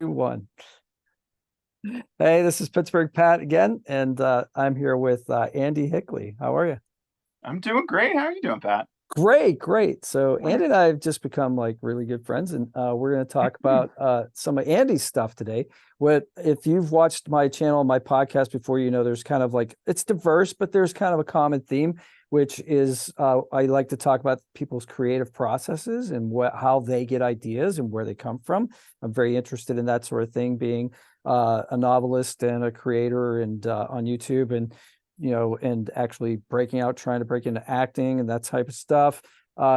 One. Hey, this is Pittsburgh Pat again, and I'm here with Andy Hickly. How are you? I'm doing great. How are you doing, Pat? Great, great. So Andy Wonderful. and I have just become like really good friends, and we're going to talk about some of Andy's stuff today. What if you've watched my channel, my podcast before, you know there's kind of like it's diverse, but there's kind of a common theme, which is I like to talk about people's creative processes and how they get ideas and where they come from. I'm very interested in that sort of thing, being a novelist and a creator, and on YouTube, and and actually breaking out, trying to break into acting and that type of stuff.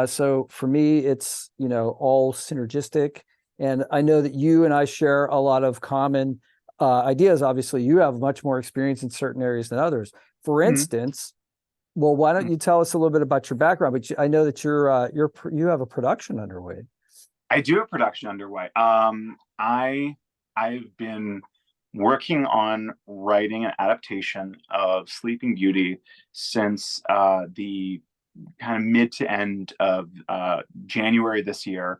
So for me, it's, all synergistic. And I know that you and I share a lot of common ideas. Obviously, you have much more experience in certain areas than others. For Mhm. instance, well, why don't you tell us a little bit about your background? But I know that you have a production underway. I do have production underway. I've been working on writing an adaptation of Sleeping Beauty since the kind of mid to end of January this year,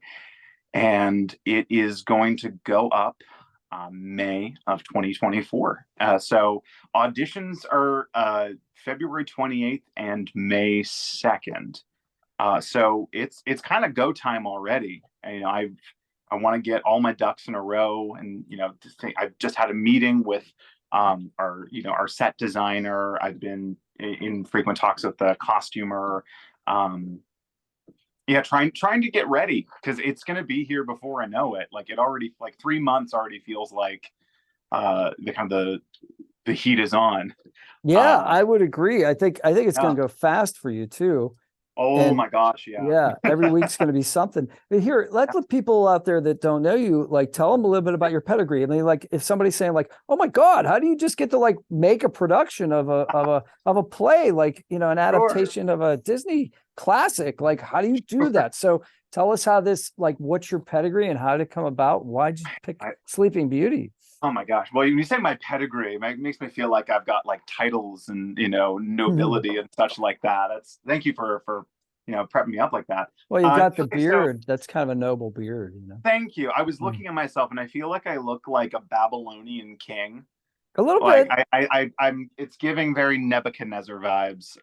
and it is going to go up May of 2024. So auditions are February 28th and May 2nd. So it's kind of go time already. I want to get all my ducks in a row, and I've just had a meeting with our set designer. I've been in frequent talks with the costumer. Yeah, trying to get ready because it's going to be here before I know it. Like it already, like 3 months already feels like the heat is on. Yeah, Um, I would agree. I think it's going yeah. to go fast for you too. Oh And my gosh, yeah. yeah, every week's going to be something. But here, let the people out there that don't know you, like, tell them a little bit about your pedigree. I mean, like, if somebody's saying, like, "Oh my God, how do you just get to like make a production of a play, like, an Sure, adaptation of a Disney classic? Like, how do you do sure. that?" So, tell us how this, like, what's your pedigree and how did it come about? Why'd you pick I, Sleeping Beauty? oh my gosh. Well, when you say my pedigree, it makes me feel like I've got like titles and Well, nobility and such like that. That's Thank you for prepping me up like that. you got the Okay, so beard. That's kind of a noble beard. thank you. I was Mm. looking at myself and I feel like I look like a Babylonian king. A little Like bit. I'm it's giving very Nebuchadnezzar vibes.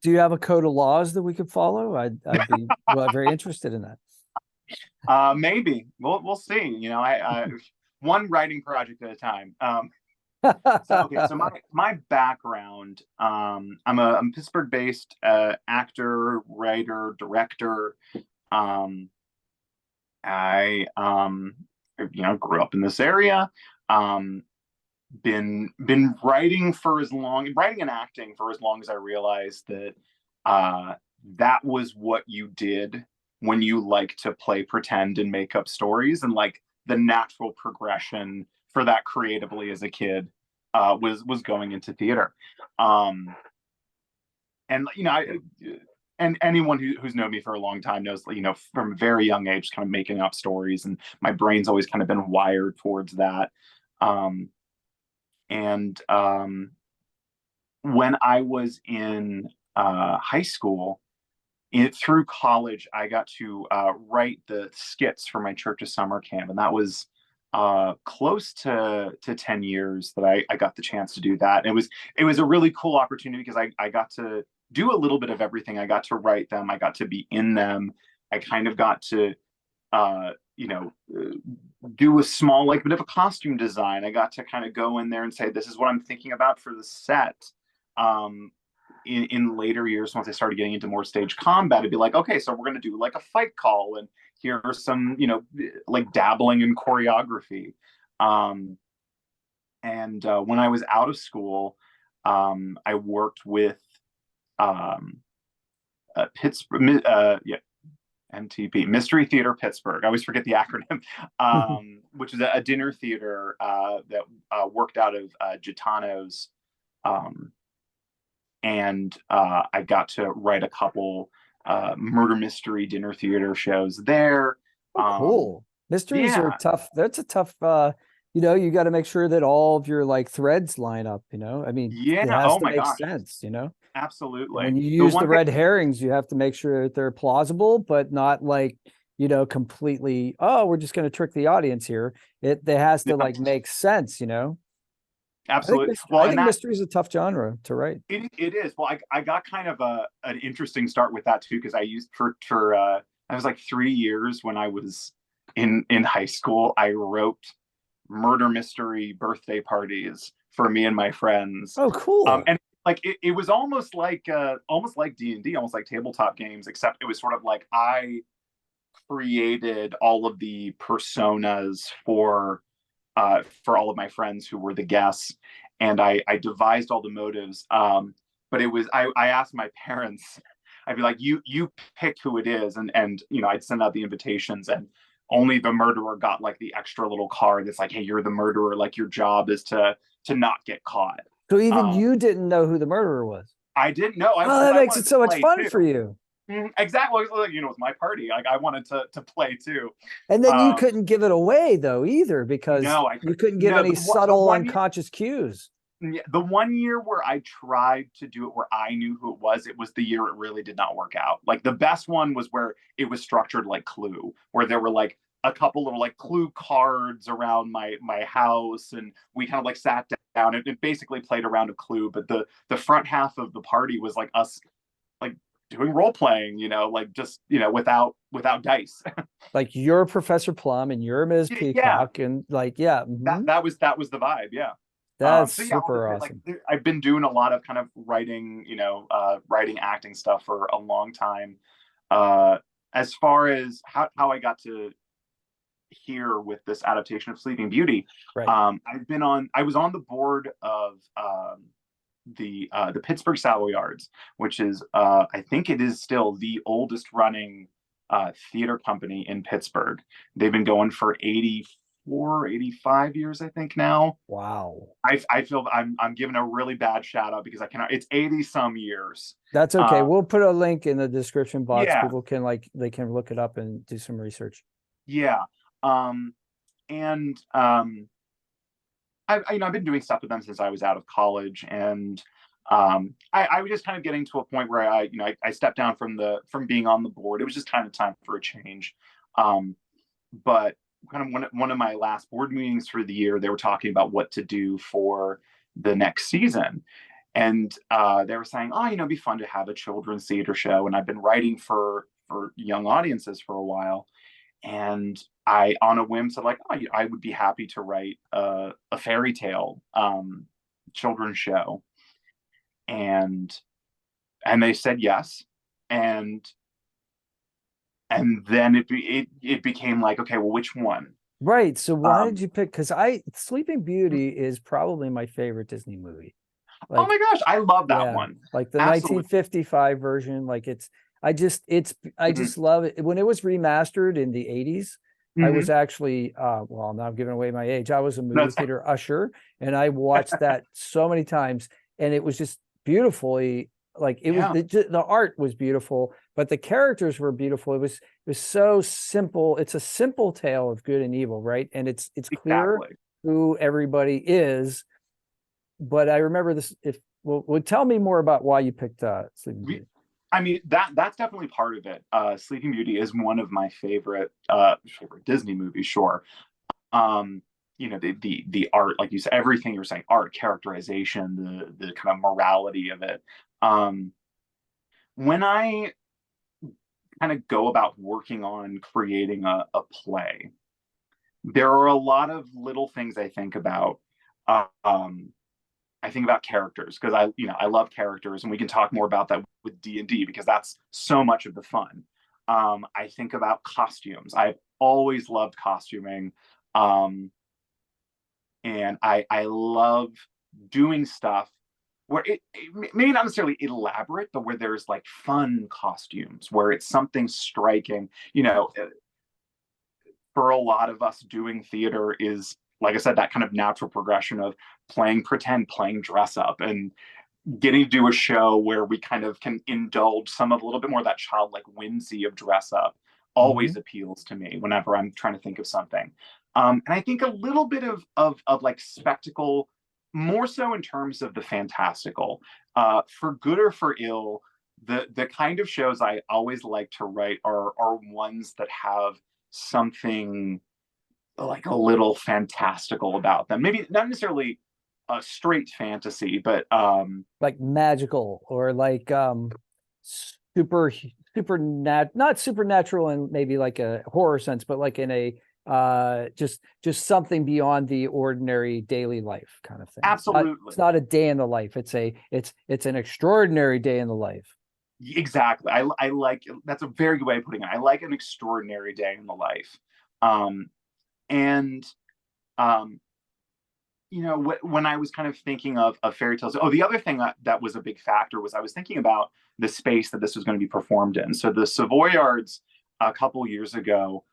Do you have a code of laws that we could follow? I'd be very interested in that. Maybe we'll see. I one writing project at a time. So my background, I'm Pittsburgh based actor, writer, director. Um, I grew up in this area. Um, been writing and acting for as long as I realized that uh, that was what you did when you like to play pretend and make up stories, and like the natural progression for that creatively as a kid was going into theater. Um, and and anyone who's known me for a long time knows, from a very young age, kind of making up stories, and my brain's always kind of been wired towards that. Um, and when I was in high school, through college, I got to write the skits for my church's summer camp, and that was close to 10 years that I got the chance to do that. It was a really cool opportunity because I got to do a little bit of everything. I got to write them. I got to be in them. I kind of got to uh, you know, do a small like bit of a costume design. I got to kind of go in there and say, this is what I'm thinking about for the set. Um, in later years, once I started getting into more stage combat, it'd be like, okay, so we're going to do like a fight call, and here are some, like dabbling in choreography. Um, and when I was out of school, I worked with um, Pittsburgh, yeah, MTP, Mystery Theater Pittsburgh. I always forget the acronym, which is a dinner theater that worked out of Gitano's. Um, and I got to write a couple murder mystery dinner theater shows there. Oh, Um, cool. Mysteries are yeah, tough. That's a tough, you got to make sure that all of your like threads line up. I mean, it yeah. has Oh to my make gosh, sense. And absolutely. when you The use the one thing, red herrings, you have to make sure that they're plausible, but not like, completely, oh, we're just going to trick the audience here. It has to Yeah, like make sense. absolutely. I Well, and think that mystery is a tough genre to write. it is. Well, I got kind of an interesting start with that too, because I used for I was like 3 years when I was in high school. I wrote murder mystery birthday parties for me and my friends. Oh, cool. And like it was almost like D&D, almost like tabletop games, except it was sort of like I created all of the personas for all of my friends who were the guests, and I devised all the motives. But it was I asked my parents, I'd be like, you pick who it is, and I'd send out the invitations, and only the murderer got like the extra little card that's like, hey, you're the murderer, like your job is to not get caught. So even Um, you didn't know who the murderer was. I didn't know I Oh, because that I makes wanted it to so much play fun too. for you. Exactly, it's my party. Like I wanted to play too. And then you Um, couldn't give it away though either because no, I you could couldn't give no any the subtle one unconscious cues. Yeah, the one year where I tried to do it where I knew who it was the year it really did not work out. Like the best one was where it was structured like Clue, where there were like a couple of like Clue cards around my house, and we kind of like sat down and it basically played a round of Clue. But the front half of the party was like us like doing role playing, like just without dice. Like you're Professor Plum and you're Ms. Yeah, Peacock and like, yeah, that was the vibe. Yeah. that's So yeah, I'll just super say like awesome. I've been doing a lot of kind of writing, writing acting stuff for a long time. Uh, as far as how I got to here with this adaptation of Sleeping Beauty, Right. I was on the board of the Pittsburgh Savoyards, which is I think it is still the oldest running theater company in Pittsburgh. They've been going for 84, 85 years, I think now. Wow. I feel I'm giving a really bad shout out because I cannot. It's 80 some years. That's okay. Uh, We'll put a link in the description box. yeah, People can they can look it up and do some research. yeah. Um, and I've been doing stuff with them since I was out of college, and I was just kind of getting to a point where I stepped down from being on the board. It was just kind of time for a change. But kind of one of my last board meetings for the year, they were talking about what to do for the next season. And they were saying, oh, it'd be fun to have a children's theater show. And I've been writing for young audiences for a while. And I, on a whim, said like, oh, I would be happy to write a fairy tale children's show. And they said yes. And then it became like, okay, well, which one? Right. So why did Um, you pick? Because Sleeping Beauty is probably my favorite Disney movie. oh Like, my gosh, I love that yeah, one. like the Absolutely. 1955 version. Like I Hmm. just love it. When it was remastered in the 80s, I was Hmm. actually well, now I'm giving away my age. I was a movie That's theater usher and I watched that so many times and it was just beautifully like yeah, the art was beautiful, but the characters were beautiful. It was so simple. It's a simple tale of good and evil, right? And it's clear exactly. who everybody is. But I remember this. If well, tell me more about why you picked Sleeping We, Beauty. I mean that's definitely part of it. Sleeping Beauty is one of my favorite Disney movies. Sure. Um, the art, like you said, everything you're saying, art, characterization, the kind of morality of it. Um, when I kind of go about working on creating a play, there are a lot of little things I think about. Um, I think about characters because I love characters, and we can talk more about that with D&D because that's so much of the fun. I think about costumes. I've always loved costuming, and I love doing stuff where it maybe not necessarily elaborate, but where there's like fun costumes, where it's something striking. For a lot of us, doing theater is, like I said, that kind of natural progression of playing pretend, playing dress up, and getting to do a show where we kind of can indulge some of a little bit more of that childlike whimsy of dress up Mm-hmm. always appeals to me whenever I'm trying to think of something. And I think a little bit of like spectacle, more so in terms of the fantastical, for good or for ill. the kind of shows I always like to write are ones that have something like a little fantastical about them. Maybe not necessarily a straight fantasy, but like magical or like not supernatural in maybe like a horror sense, but like in a just something beyond the ordinary daily life kind of thing. absolutely. It's not a day in the life. It's an extraordinary day in the life. Exactly. I like, that's a very good way of putting it. I like an extraordinary day in the life. And you know, when I was kind of thinking of fairy tales, oh, the other thing that was a big factor was I was thinking about the space that this was going to be performed in. So the Savoyards a couple years ago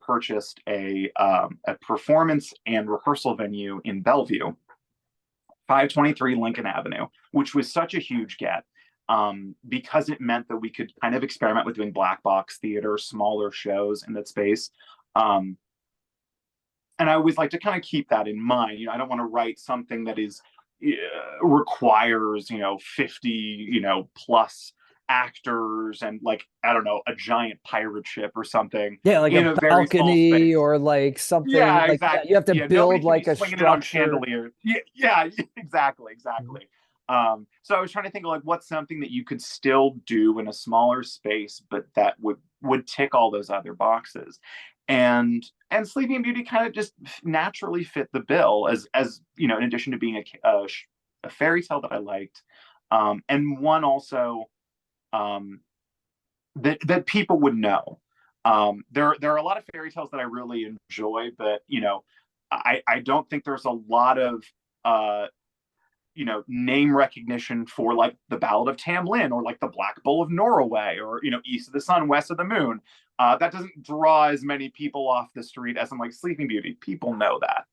purchased a performance and rehearsal venue in Bellevue, 523 Lincoln Avenue, which was such a huge get because it meant that we could kind of experiment with doing black box theater, smaller shows in that space. And I always like to kind of keep that in mind. You know, I don't want to write something that is requires 50 plus actors and like I don't know, a giant pirate ship or something. Yeah, like in a a very small balcony space. or like something Yeah, like that. exactly. You have to Yeah, build like a swinging it on structure. chandelier. Yeah, exactly. So I was trying to think of like what's something that you could still do in a smaller space, but that would tick all those other boxes. And Sleeping Beauty kind of just naturally fit the bill as in addition to being a fairy tale that I liked, and one also that people would know. There are a lot of fairy tales that I really enjoy, but I don't think there's a lot of name recognition for like the Ballad of Tam Lin or like the Black Bull of Norroway or East of the Sun, West of the Moon. That doesn't draw as many people off the street as in like Sleeping Beauty. People know that.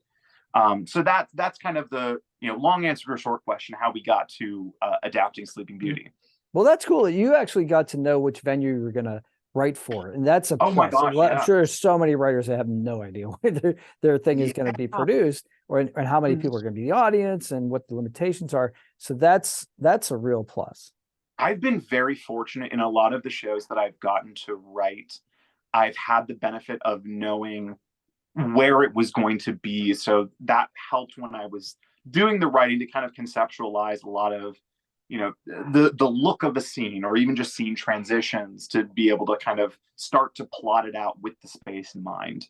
So that's kind of the long answer to a short question, how we got to adapting Sleeping Beauty. Well, that's cool that you actually got to know which venue you were going to write for, and that's a Oh my plus. gosh, I'm sure there's so many writers that have no idea where their thing is going to be produced, and how many people are going to be the audience, and what the limitations are. So that's a real plus. I've been very fortunate in a lot of the shows that I've gotten to write. I've had the benefit of knowing where it was going to be, so that helped when I was doing the writing to kind of conceptualize a lot of the look of the scene, or even just scene transitions, to be able to kind of start to plot it out with the space in mind.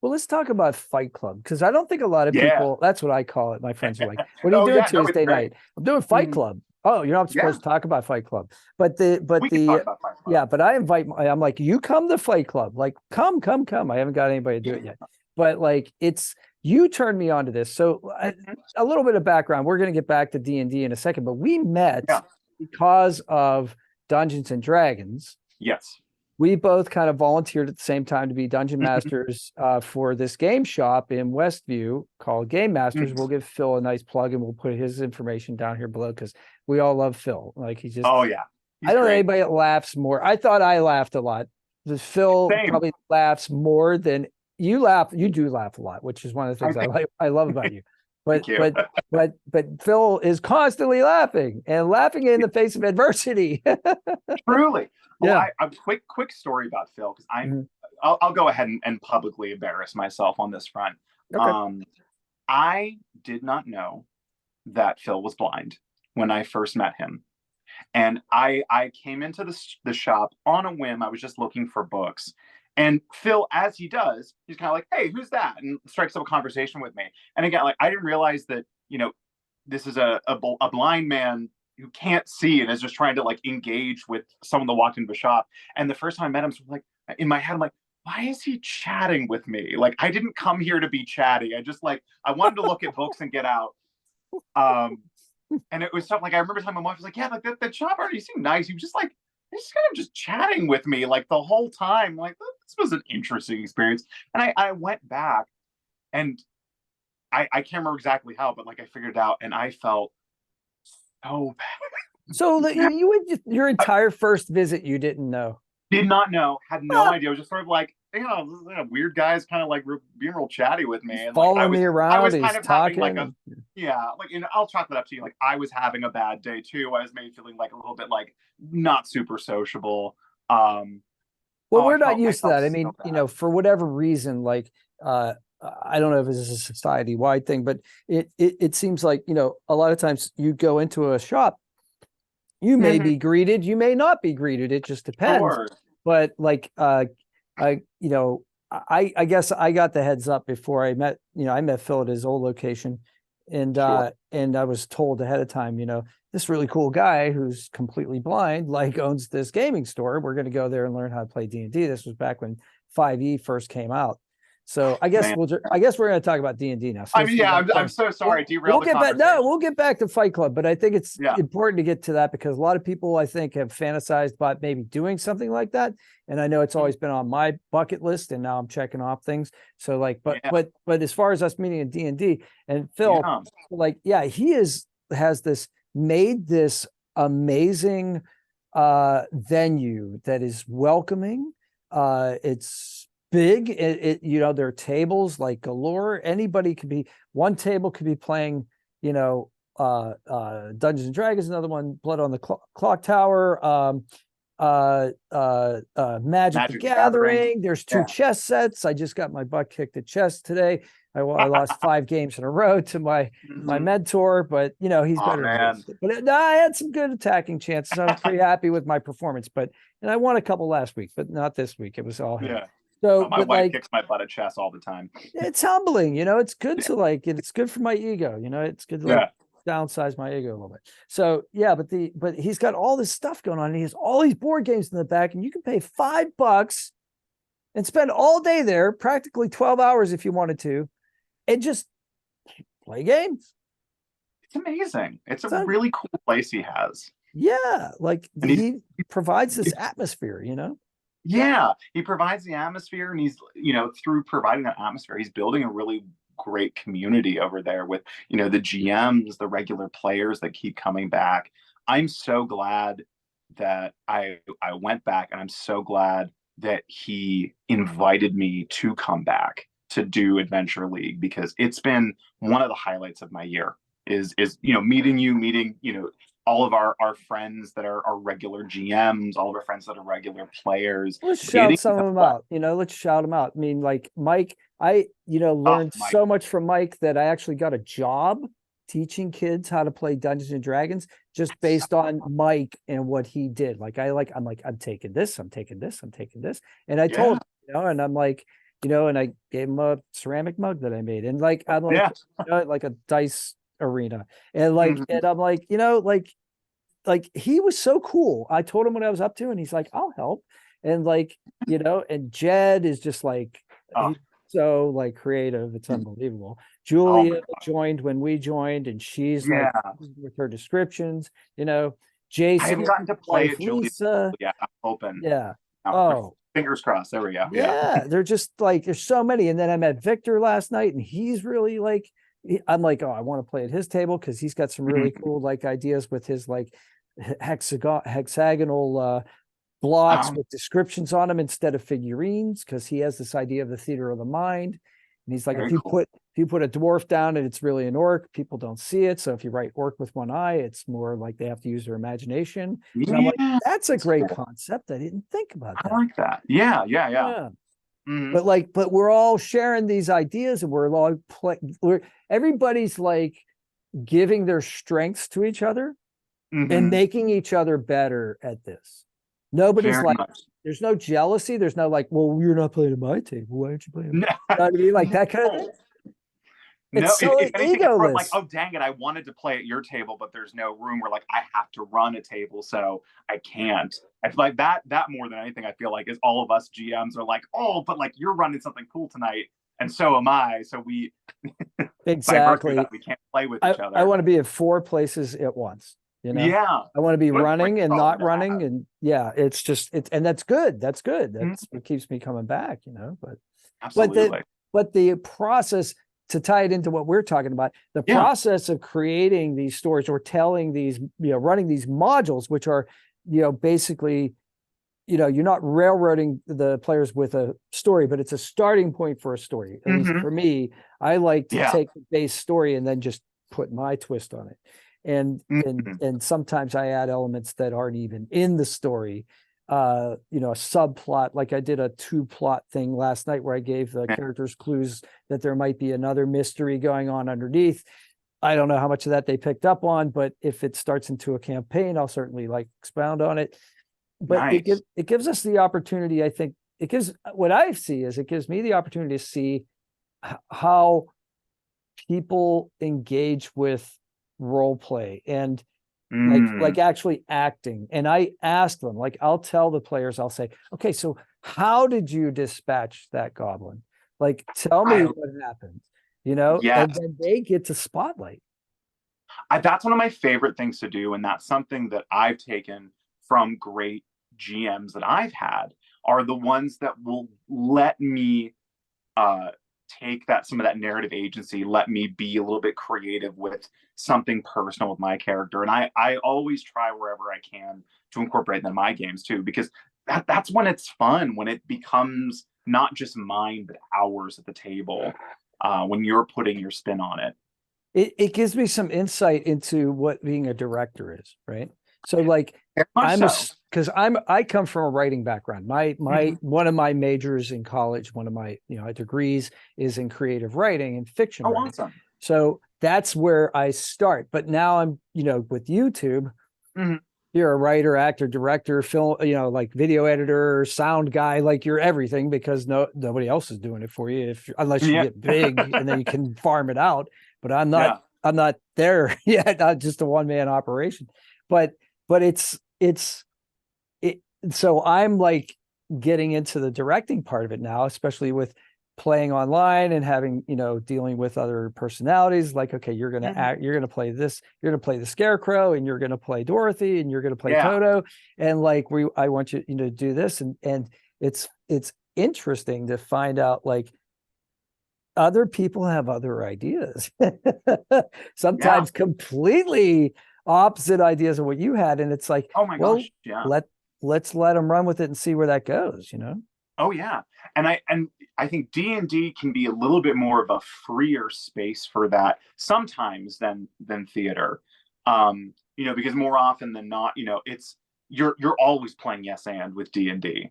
Well, let's talk about Fight Club, because I don't think a lot of people, that's what I call it. My friends are like, what are you doing Tuesday night? I'm doing Fight Club. Oh, you're not supposed to talk about Fight Club. But I'm like, you come to Fight Club, like come. I haven't got anybody to do it yet. But like you turned me on to this. So a little bit of background. We're going to get back to D&D in a second, but we met because of Dungeons and Dragons. Yes. We both kind of volunteered at the same time to be dungeon masters for this game shop in Westview called Game Masters. We'll give Phil a nice plug, and we'll put his information down here below because we all love Phil. Like he's just, oh yeah, I don't know anybody that laughs more. I thought I laughed a lot. Phil probably laughs more than you laugh. You do laugh a lot, which is one of the things I love about you. But Phil is constantly laughing and laughing in the face of adversity. Truly. Well, a quick story about Phil, because I'll go ahead and publicly embarrass myself on this front. Okay. I did not know that Phil was blind when I first met him. And I came into the shop on a whim. I was just looking for books. And Phil, as he does, he's kind of like, hey, who's that? And strikes up a conversation with me. And again, like I didn't realize that, this is a blind man who can't see and is just trying to like engage with someone that walked into the shop. And the first time I met him, so like in my head, I'm like, why is he chatting with me? Like, I didn't come here to be chatty. I wanted to look at books and get out. And it was something like, I remember telling my wife, was like, yeah, like that shop owner, he seemed nice. He was just like, he's kind of just chatting with me like the whole time. Like, this was an interesting experience. And I went back, and I can't remember exactly how, but like I figured it out, and I felt so bad. So you would your entire first visit, you didn't know? Did not know, had no idea. I was just sort of like, weird guy's kind of like being real chatty with me, and following me around. I was kind of talking. having like Yeah, like, and I'll chalk that up to you. Like, I was having a bad day too. I was maybe feeling like a little bit like not super sociable. Um, Well, oh, we're not I used to felt that. I so mean, bad. for whatever reason, like I don't know if this is a society-wide thing, but it seems like, a lot of times you go into a shop, you may Mhm. be greeted, you may not be greeted. It just depends. Sure, But like I I guess I got the heads up before I met Phil at his old location, sure. and I was told ahead of time, this really cool guy who's completely blind like owns this gaming store. We're going to go there and learn how to play D&D. This was back when 5e first came out. So Man. I guess we're going to talk about D&D now. So I let's mean, do yeah, that. I'm so sorry. We'll Derail the get back. No, conversation. we'll get back to Fight Club, but I think it's Yeah. important to get to that because a lot of people, I think, have fantasized about maybe doing something like that. And I know it's always been on my bucket list, and now I'm checking off things. So like, Yeah. but as far as us meeting in D&D, and Phil, Yeah. like, yeah, has made this amazing venue that is welcoming. It's big. There are tables like galore. Anybody could be, one table could be playing, Dungeons and Dragons, another one Blood on the Clock Tower, Magic the Magic the Gathering. Gathering. There's two Yeah. chess sets. I just got my butt kicked at chess today. I lost 5 games in a row to my Mhm. mentor, but he's Oh better than me. man. But no, I had some good attacking chances. I was pretty happy with my performance, and I won a couple last week, but not this week. It was all him. Yeah. So, Oh, my but wife like, kicks my butt at chess all the time. it's humbling, it's good Yeah. to like, it's good for my ego, it's good to like Yeah. downsize my ego a little bit. So yeah, but he's got all this stuff going on, and he has all these board games in the back, and you can pay $5 and spend all day there, practically 12 hours if you wanted to, and just play games. It's amazing. It's a So, really cool place he has. yeah, like And he provides this atmosphere, yeah, he provides the atmosphere, and he's, through providing that atmosphere, he's building a really great community over there with, the GMs, the regular players that keep coming back. I'm so glad that I went back, and I'm so glad that he invited me to come back to do Adventure League, because it's been one of the highlights of my year is meeting you, meeting, all of our friends that are regular GMs, all of our friends that are regular players, Let's shout getting some to of them play. out. Let's shout them out. I mean, like Mike, I, Oh, learned Mike. so much from Mike that I actually got a job teaching kids how to play Dungeons and Dragons just based on Mike and what he did. I'm taking this, I'm taking this, I'm taking this. And I told Yeah. him, and I'm like, and I gave him a ceramic mug that I made. And like, I'm like, Yeah. like a dice arena. And Mhm. I'm like, like he was so cool. I told him what I was up to, and he's like, I'll help. And like, and Jed is just like, Oh, he's so like creative. It's unbelievable. oh my Julia God. joined when we joined, and she's like Yeah. with her descriptions, I Jason, haven't gotten to play wife it, Julia. Lisa. Yeah, I'm hoping. Yeah. Oh, Oh, fingers crossed. There we go. Yeah. yeah. They're just like, there's so many. And then I met Victor last night, and he's really like, I'm like, oh, I want to play at his table because he's got some really Mhm. cool like ideas with his like hexagonal blocks Um, with descriptions on them instead of figurines, because he has this idea of the theater of the mind. And he's like, very cool. if you put a dwarf down and it's really an orc, people don't see it. So if you write orc with one eye, it's more like they have to use their imagination. And I'm like, Yeah, that's a that's great cool. concept. I didn't think about I that. like that. Yeah, yeah, yeah. Yeah. Hmm. But we're all sharing these ideas, and everybody's like giving their strengths to each other and Hmm. making each other better at this. Nobody's Very like, much. there's no jealousy. There's no like, well, you're not playing at my table. Why aren't you playing? You No, know what I mean? Like that kind of thing. no. It's so If anything, it's more of like, egoless. oh dang it, I wanted to play at your table, but there's no room. Where like I have to run a table, so I can't. I feel like that more than anything. I feel like is all of us GMs are like, oh, but like you're running something cool tonight, and so am I. So we, by virtue of Exactly. that, we can't play with I, each I other. want to be at 4 places at once. Yeah. I want to be What a great running and problem not to running. have. And yeah, it's just, and that's good. That's good. Mhm. That's what keeps me coming back, but Absolutely. the process, to tie it into what we're talking about, the Yeah. process of creating these stories or telling these, running these modules, which are, basically, you're not railroading the players with a story, but it's a starting point for a story. At least Hmm. for me, I like to Yeah. take the base story and then just put my twist on it. And Mhm. and sometimes I add elements that aren't even in the story. A subplot, like I did a 2-plot thing last night where I gave the Yeah. characters clues that there might be another mystery going on underneath. I don't know how much of that they picked up on, but if it starts into a campaign, I'll certainly like expound on it. But Nice. it gives us the opportunity. I think it gives, what I see is it gives me the opportunity to see how people engage with role play and like Mm. actually acting. And I ask them, like, I'll tell the players, I'll say, okay, so how did you dispatch that goblin? Like, tell me I what happened, and Yes. then they get to spotlight. That's one of my favorite things to do, and that's something that I've taken from great GMs that I've had, are the ones that will let me uh, take that some of that narrative agency, let me be a little bit creative with something personal with my character, and I always try wherever I can to incorporate that in my games too, because that's when it's fun, when it becomes not just mine but ours at the table, when you're putting your spin on it. It gives me some insight into what being a director is, right? So like Very much I'm a so. because I come from a writing background. My Mhm. one of my majors in college, one of my degrees is in creative writing and fiction Oh, writing. awesome. So that's where I start. But now I'm, with YouTube, Mhm. you're a writer, actor, director, film, like video editor, sound guy, like you're everything because nobody else is doing it for you unless you Yeah. get big and then you can farm it out. But Yeah. I'm not there yet, not just a one-man operation. But it's it so I'm like getting into the directing part of it now, especially with playing online and having, dealing with other personalities. Like, okay, you're gonna Mhm. act, you're gonna play this, you're gonna play the Scarecrow, and you're gonna play Dorothy, and you're gonna play Yeah. Toto, and like I want you, to do this, and it's interesting to find out like other people have other ideas, Yeah. sometimes completely opposite ideas of what you had, and it's like, Oh my well, gosh. Yeah. let let's let them run with it and see where that goes. Oh yeah. And I think D&D can be a little bit more of a freer space for that sometimes than theater. Because more often than not, it's you're always playing yes and with D&D.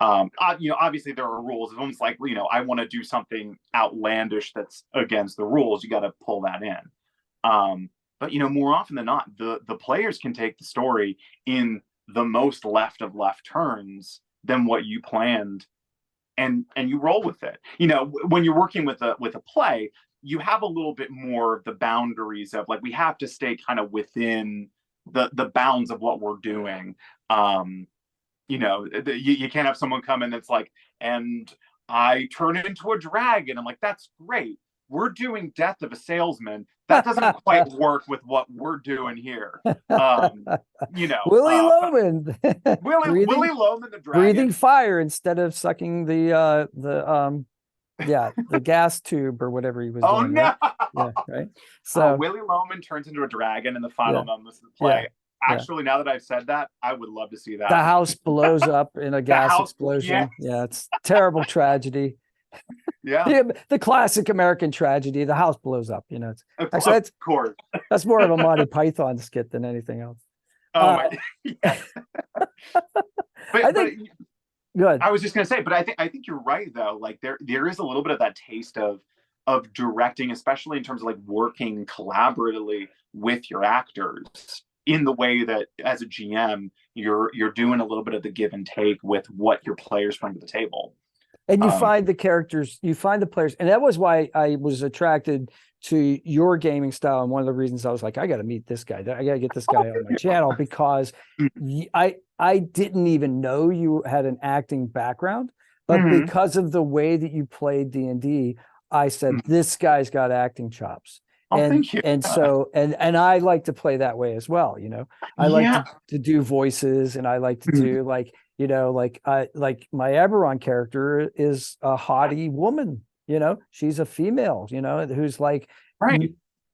Obviously there are rules. It's almost like, I want to do something outlandish that's against the rules. You got to pull that in. But more often than not, the players can take the story in the most left of left turns than what you planned, and you roll with it. When you're working with a play, you have a little bit more of the boundaries of, like, we have to stay kind of within the bounds of what we're doing. Um, you can't have someone come in that's like, and I turn it into a dragon. I'm like, that's great. We're doing Death of a Salesman. That doesn't quite work with what we're doing here. Um, Willie but Loman Willie breathing Loman the breathing dragon. fire instead of sucking the gas tube or whatever he was Oh doing, right? no! Yeah, right. So Willie Loman turns into a dragon in the final yeah, moments of the yeah, play. yeah. Actually, now that I've said that, I would love to see The that. house blows up in a The gas house, yes, explosion. Yeah, it's terrible tragedy. yeah, The classic American tragedy. The house blows up. It's actually of course. that's more of a Monty Python skit than anything else. Oh Uh, my, yes. I But think good. I was just gonna say, but I think you're right though. Like, there is a little bit of that taste of directing, especially in terms of like working collaboratively with your actors in the way that as a GM you're doing a little bit of the give and take with what your players bring to the table. And you Um, find the characters, you find the players, and that was why I was attracted to your gaming style. And one of the reasons I was like, I got to meet this guy. I got to get this guy on my channel because I didn't even know you had an acting background, but mhm. because of the way that you played D&D, I said this guy's got acting chops. Oh, And thank you. and so and I like to play that way as well. I like Yeah. to do voices, and I like to Mhm. do like like my Eberron character is a haughty woman, she's a female, who's like Right.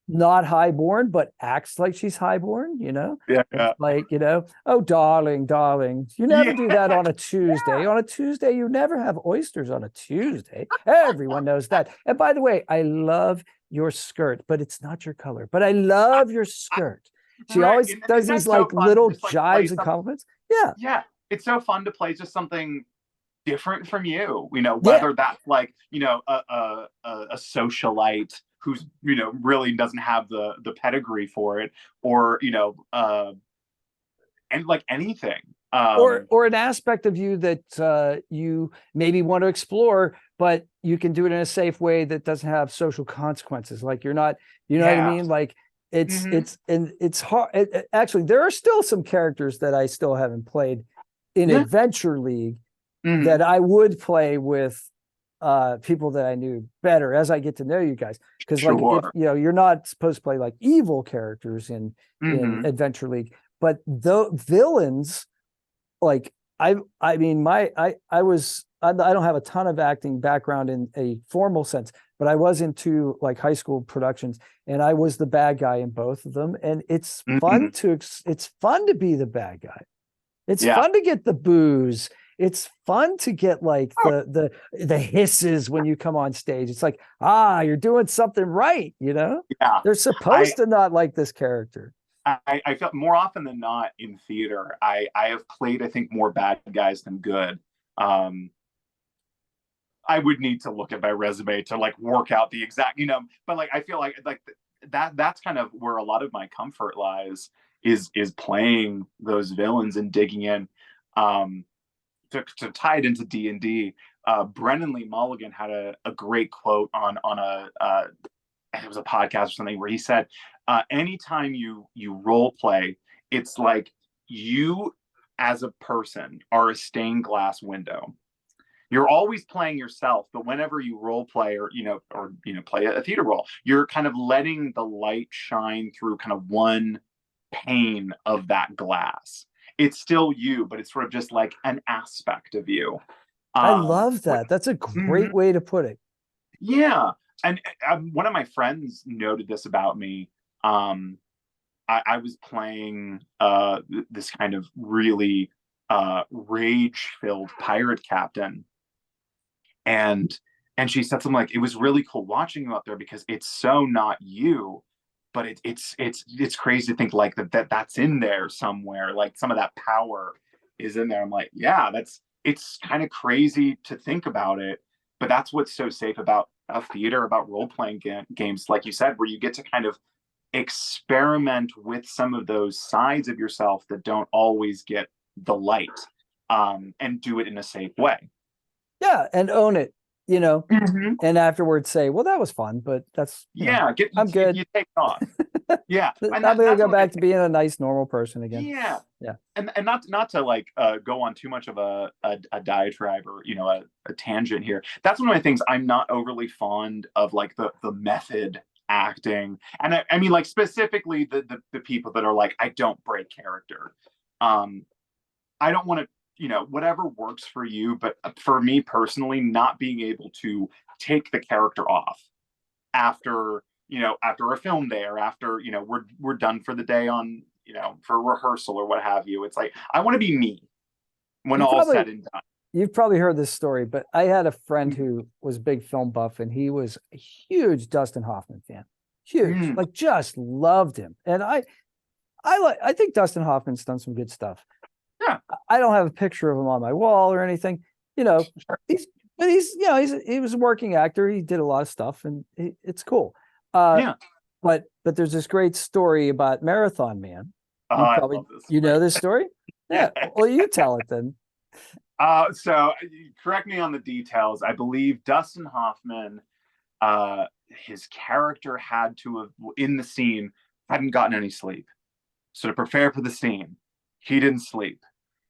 not highborn, but acts like she's highborn, you know? Yeah, It's yeah, like, you know, oh, darling, darling. You never do yeah, that on a Tuesday. yeah. On a Tuesday, you never have oysters on a Tuesday. Everyone knows that. And by the way, I love your skirt, but it's not your color. But I love your skirt. She Right. always And does isn't these that so like fun to little just like play jibes and some? compliments. Yeah. Yeah, it's so fun to play just something different from you. Yeah. Whether that's like a socialite who's really doesn't have the pedigree for it, or and like anything. Or an aspect of you that you maybe want to explore, but you can do it in a safe way that doesn't have social consequences. Like you're not, you know what I Yeah. mean? Like Hmm. it's hard. Actually, there are still some characters that I still haven't played in Yeah. Adventure League Hmm. that I would play with people that I knew better as I get to know you guys. Because like if Sure. you're not supposed to play like evil characters in Hmm. Adventure League, but the villains, like I mean I don't have a ton of acting background in a formal sense, but I was into like high school productions, and I was the bad guy in both of them, and Hmm. it's fun to be the bad guy. It's Yeah. fun to get the booze. It's fun to get like Oh, the hisses when you come on stage. It's like, you're doing something right, you know? yeah. They're I supposed to not like this character. I felt more often than not in theater. I have played, I think, more bad guys than good. Um, I would need to look at my resume to like work out the exact, but like I feel like that's kind of where a lot of my comfort lies, is playing those villains and digging in. Um, to tie it into D&D, Brennan Lee Mulligan had a great quote on it was a podcast or something, where he said, anytime you role play, it's like you as a person are a stained glass window. You're always playing yourself, but whenever you role play, or play a theater role, you're kind of letting the light shine through kind of one pane of that glass. It's still you, but it's sort of just like an aspect of you. I um love that. That's a great mhm. way to put it. Yeah. And one of my friends noted this about me. um I was playing this kind of really rage filled pirate captain, and she said something like, it was really cool watching you out there because it's so not you, but it's crazy to think like that's in there somewhere, like some of that power is in there. I'm like, yeah, it's kind of crazy to think about it, but that's what's so safe about a theater, about role-playing games, like you said, where you get to kind of experiment with some of those sides of yourself that don't always get the light, and do it in a safe way. Yeah, and own it, you know, Mm-hmm. and afterwards say, well, that was fun, but that's, Yeah, I'm good. you take it off. Yeah, and I'm gonna that's go one of my back to things. being a nice, normal person again. Yeah, Yeah. and not to like go on too much of a diatribe, or a tangent here. That's one of my things. I'm not overly fond of like the method acting, and I mean like specifically the people that are like, I don't break character. Um, I don't want to, whatever works for you, but for me personally, not being able to take the character off after after a film day, or after we're done for the day on for rehearsal or what have you. It's like I want to be me when You all's probably said and done. you've probably heard this story, but I had a friend Mm-hmm. who was a big film buff, and he was a huge Dustin Hoffman fan. Huge, Mm. like just loved him. And I think Dustin Hoffman's done some good stuff. Yeah, I don't have a picture of him on my wall or anything, you know. sure. He's but he's he was a working actor. He did a lot of stuff, and it's cool. Uh, Yeah. but there's this great story about Marathon Man. Oh, You I probably love this you story. know this story? Yeah. Yeah. Well, you tell it then. So correct me on the details. I believe Dustin Hoffman, his character had to have, in the scene, hadn't gotten any sleep. So to prepare for the scene, he didn't sleep.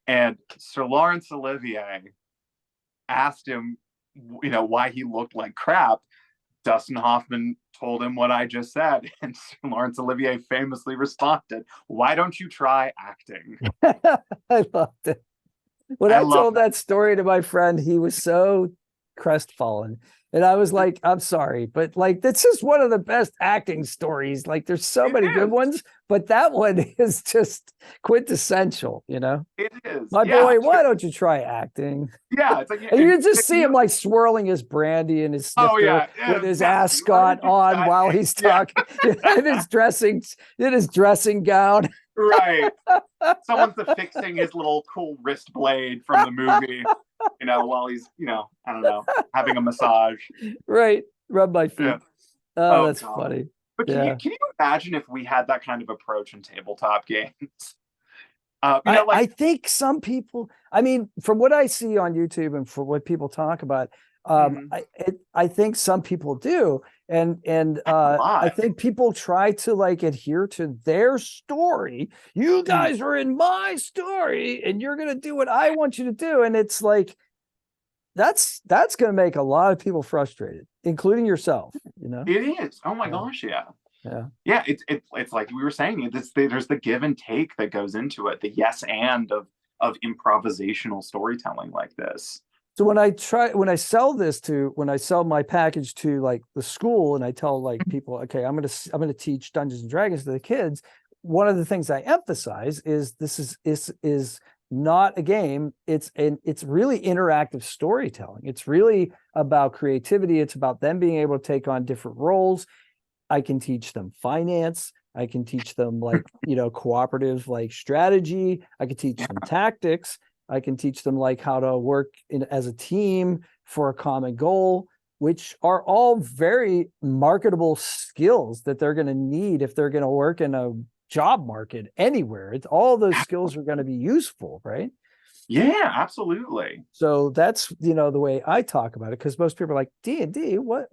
And Sir Laurence Olivier asked him, why he looked like crap. Dustin Hoffman told him what I just said, and Sir Laurence Olivier famously responded, "Why don't you try acting?" I loved it. When I I love told that. that story to my friend, he was so crestfallen. And I was like, I'm sorry, but like, this is one of the best acting stories. Like, there's so many good ones, but that one is just quintessential, you know? It is. My Yeah. boy, why don't you try acting? Yeah. It's like, And you just see him like swirling his brandy and his oh snifter yeah. with his Jesse, why ascot did you on not- while he's Yeah. talking in his dressing gown. Right. Someone's affixing his little cool wrist blade from the movie, while he's, I don't know, having a massage. Right. Rub my feet. Yeah. Oh, Oh, that's God. funny. But Yeah. can you imagine if we had that kind of approach in tabletop games? I think some people, I mean, from what I see on YouTube and for what people talk about, I think some people do. And I think people try to like adhere to their story. You guys are in my story and you're going to do what I want you to do. And it's like, that's going to make a lot of people frustrated, including yourself, It is. Oh my gosh. Yeah. Yeah. It's like we were saying, there's the give and take that goes into it, the yes and of improvisational storytelling like this. So when I sell my package to like the school and I tell like people, okay, I'm going to teach Dungeons and Dragons to the kids, one of the things I emphasize is this is not a game. It's really interactive storytelling. It's really about creativity. It's about them being able to take on different roles. I can teach them finance. I can teach them like, cooperative like strategy. I can teach them tactics. I can teach them like how to work as a team for a common goal, which are all very marketable skills that they're going to need if they're going to work in a job market anywhere. It's all those skills are going to be useful, right? Yeah, absolutely. So that's, the way I talk about it, because most people are like, D&D, what?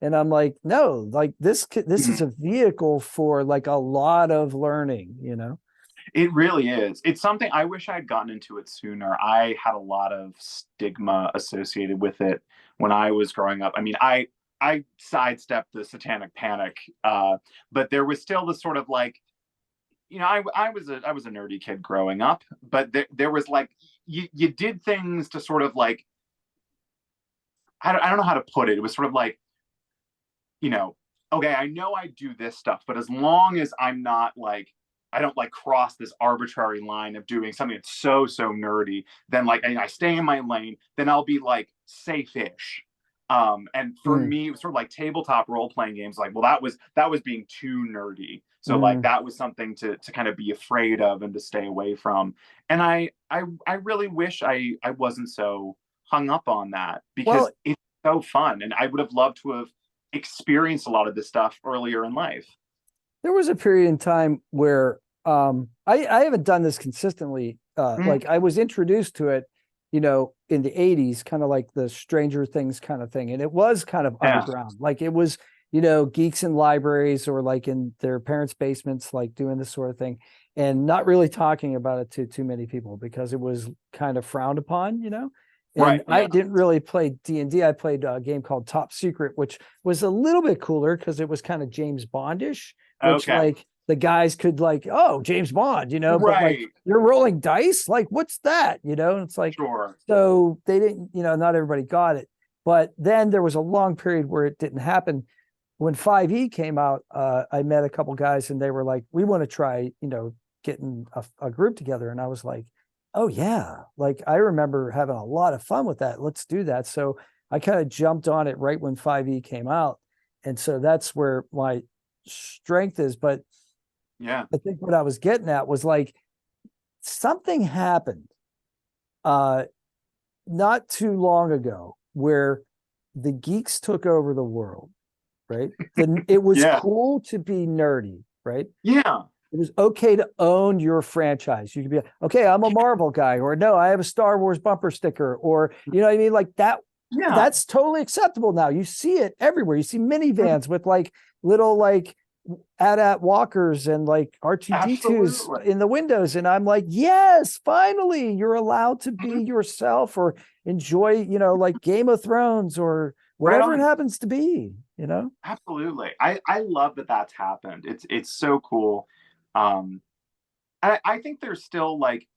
And I'm like, no, like this is a vehicle for like a lot of learning, It really is. It's something I wish I'd gotten into it sooner. I had a lot of stigma associated with it when I was growing up. I mean, I sidestepped the satanic panic, but there was still this sort of like, I was a nerdy kid growing up, but there was like you did things to sort of like I don't know how to put it. It was sort of like, okay, I know I do this stuff, but as long as I'm not like I don't like cross this arbitrary line of doing something that's so nerdy, then like I stay in my lane, then I'll be like safe-ish. And for me, it was sort of like tabletop role-playing games. Like, well, that was being too nerdy. So like that was something to kind of be afraid of and to stay away from. And I really wish I wasn't so hung up on that, because it's so fun. And I would have loved to have experienced a lot of this stuff earlier in life. There was a period in time where I haven't done this consistently. Like I was introduced to it, in the 80s, kind of like the Stranger Things kind of thing. And it was kind of underground. Like it was, geeks in libraries or like in their parents' basements, like doing this sort of thing, and not really talking about it to too many people because it was kind of frowned upon, And Right, yeah. I didn't really play D&D. I played a game called Top Secret, which was a little bit cooler because it was kind of James Bondish, which like the guys could like, oh, James Bond, but like you're rolling dice. Like, what's that? And it's like, so they didn't, not everybody got it. But then there was a long period where it didn't happen. When 5e came out, I met a couple guys and they were like, we want to try, getting a group together. And I was like, oh yeah. Like I remember having a lot of fun with that. Let's do that. So I kind of jumped on it right when 5e came out. And so that's where my strength is. But yeah, I think what I was getting at was like something happened not too long ago where the geeks took over the world, right? It was cool to be nerdy, right? Yeah. It was okay to own your franchise. You could be, okay, I'm a Marvel guy, or no, I have a Star Wars bumper sticker, or you know what I mean? Like that, that's totally acceptable now. You see it everywhere. You see minivans with like little like AT-AT walkers and like R2D2s in the windows. And I'm like, yes, finally, you're allowed to be yourself or enjoy, like Game of Thrones or whatever it happens to be, Absolutely. I love that that's happened. It's so cool. I think there's still like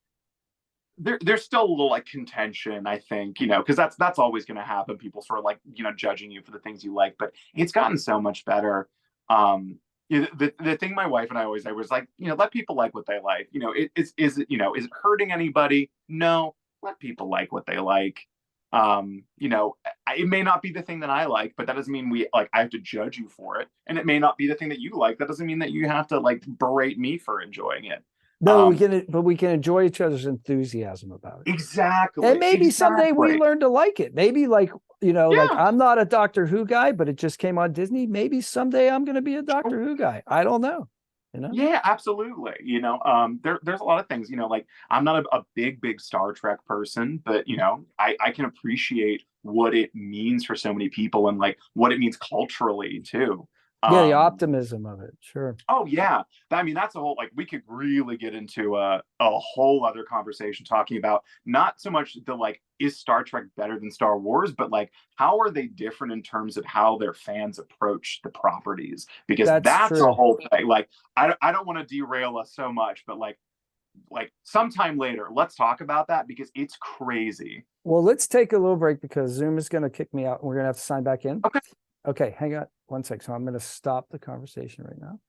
there's still a little like contention, I think, because that's always going to happen. People sort of like, judging you for the things you like, but it's gotten so much better. The thing my wife and I always say was like, let people like what they like. Is it hurting anybody? No, let people like what they like. It may not be the thing that I like, but that doesn't mean I have to judge you for it. And it may not be the thing that you like. That doesn't mean that you have to like berate me for enjoying it. No, we can enjoy each other's enthusiasm about it. Exactly. And maybe someday we learn to like it. Maybe like I'm not a Doctor Who guy, but it just came on Disney. Maybe someday I'm going to be a Doctor Who guy. I don't know. Yeah, absolutely. There's a lot of things, like I'm not a big Star Trek person, but I can appreciate what it means for so many people and like what it means culturally too. Yeah, the optimism of it. Sure. Oh yeah. I mean, that's a whole, like, we could really get into a whole other conversation talking about not so much the like, is Star Trek better than Star Wars, but like, how are they different in terms of how their fans approach the properties? Because that's a whole thing. Like, I don't want to derail us so much, but like sometime later, let's talk about that because it's crazy. Well, let's take a little break because Zoom is going to kick me out and we're going to have to sign back in. Okay. Okay, hang on one sec. So I'm going to stop the conversation right now.